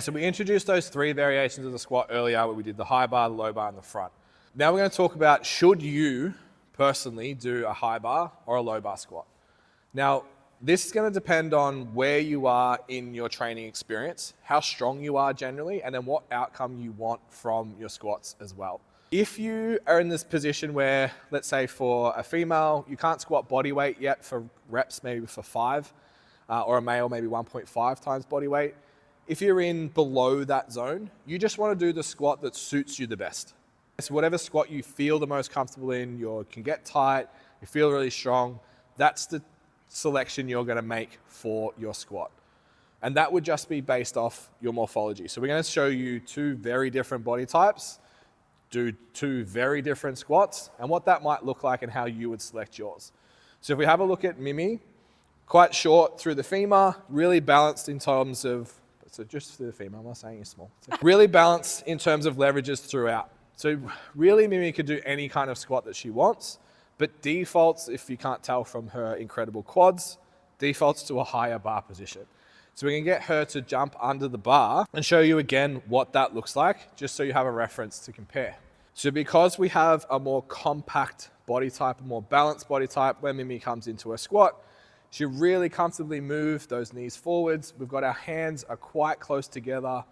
So we introduced those 3 variations of the squat earlier where we did the high bar, the low bar, and the front. Now we're going to talk about, should you personally do a high bar or a low bar squat? Now, this is going to depend on where you are in your training experience, how strong you are generally, and then what outcome you want from your squats as well. If you are in this position where, let's say for a female, you can't squat body weight yet for reps, maybe for 5, or a male, maybe 1.5 times body weight. If you're in below that zone, you just want to do the squat that suits you the best. So whatever squat you feel the most comfortable in, you can get tight, you feel really strong, that's the selection you're going to make for your squat. And that would just be based off your morphology. So we're going to show you 2 very different body types, do 2 very different squats, and what that might look like and how you would select yours. So if we have a look at Mimi, quite short through the femur, really balanced in terms of, so just through the femur, I'm not saying you're small. So really balanced in terms of leverages throughout. So really Mimi could do any kind of squat that she wants, but defaults, if you can't tell from her incredible quads, defaults to a higher bar position. So we can get her to jump under the bar and show you again what that looks like, just so you have a reference to compare. So because we have a more compact body type, a more balanced body type, when Mimi comes into a squat, she really comfortably move those knees forwards. We've got our hands are quite close together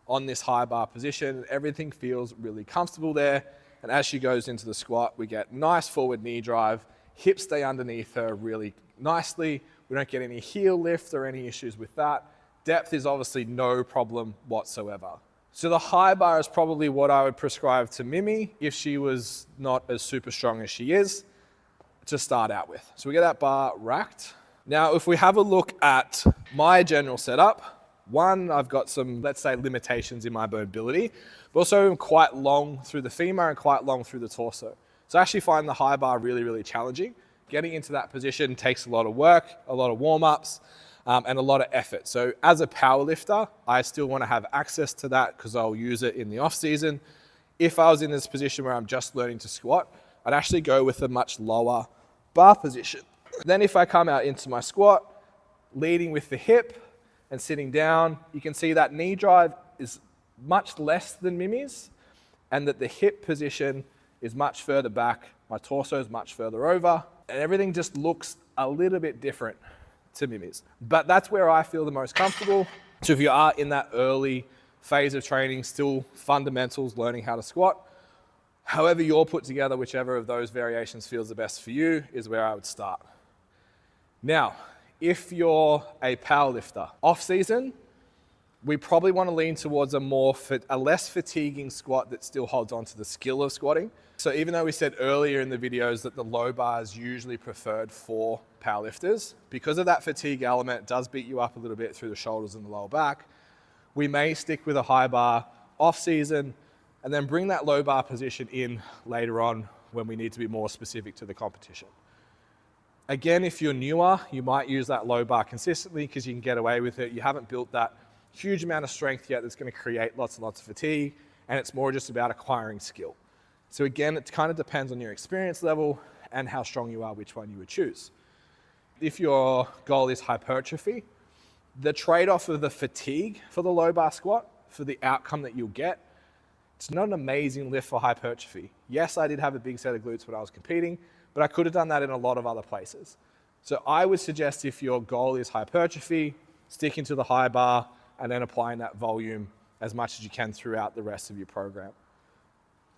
on this high bar position. Everything feels really comfortable there. And as she goes into the squat, we get nice forward knee drive, hips stay underneath her really nicely. We don't get any heel lift or any issues with that. Depth is obviously no problem whatsoever. So the high bar is probably what I would prescribe to Mimi if she was not as super strong as she is to start out with. So we get that bar racked. Now, if we have a look at my general setup, one, I've got some, let's say, limitations in my mobility, but also I'm quite long through the femur and quite long through the torso. So I actually find the high bar really, really challenging. Getting into that position takes a lot of work, a lot of warm-ups, and a lot of effort. So as a power lifter, I still want to have access to that because I'll use it in the off season. If I was in this position where I'm just learning to squat, I'd actually go with a much lower bar position. Then if I come out into my squat, leading with the hip and sitting down, you can see that knee drive is much less than Mimi's, and that the hip position is much further back, my torso is much further over, and everything just looks a little bit different to Mimi's. But that's where I feel the most comfortable. So if you are in that early phase of training, still fundamentals, learning how to squat, however you're put together, whichever of those variations feels the best for you is where I would start. Now, if you're a power lifter, off season, we probably want to lean towards a less fatiguing squat that still holds on to the skill of squatting. So even though we said earlier in the videos that the low bar is usually preferred for powerlifters, because of that fatigue element, it does beat you up a little bit through the shoulders and the lower back, we may stick with a high bar off season and then bring that low bar position in later on when we need to be more specific to the competition. Again, if you're newer, you might use that low bar consistently because you can get away with it. You haven't built that huge amount of strength yet that's going to create lots and lots of fatigue, and it's more just about acquiring skill. So again, it kind of depends on your experience level and how strong you are, which one you would choose. If your goal is hypertrophy, the trade-off of the fatigue for the low bar squat, for the outcome that you'll get, it's not an amazing lift for hypertrophy. Yes, I did have a big set of glutes when I was competing, but I could have done that in a lot of other places. So I would suggest if your goal is hypertrophy, sticking to the high bar and then applying that volume as much as you can throughout the rest of your program.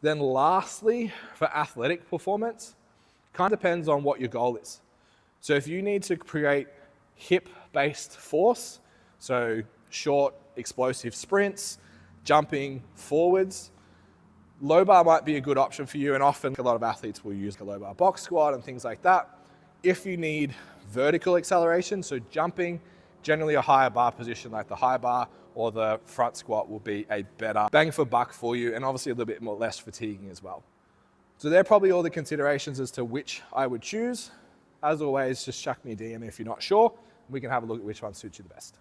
Then lastly, for athletic performance, it kind of depends on what your goal is. So if you need to create hip-based force, so short, explosive sprints, jumping forwards, low bar might be a good option for you, and often a lot of athletes will use the low bar box squat and things like that. If you need vertical acceleration, so jumping, generally a higher bar position like the high bar or the front squat will be a better bang for buck for you, and obviously a little bit more less fatiguing as well. So they're probably all the considerations as to which I would choose. As always, just chuck me a DM if you're not sure. We can have a look at which one suits you the best.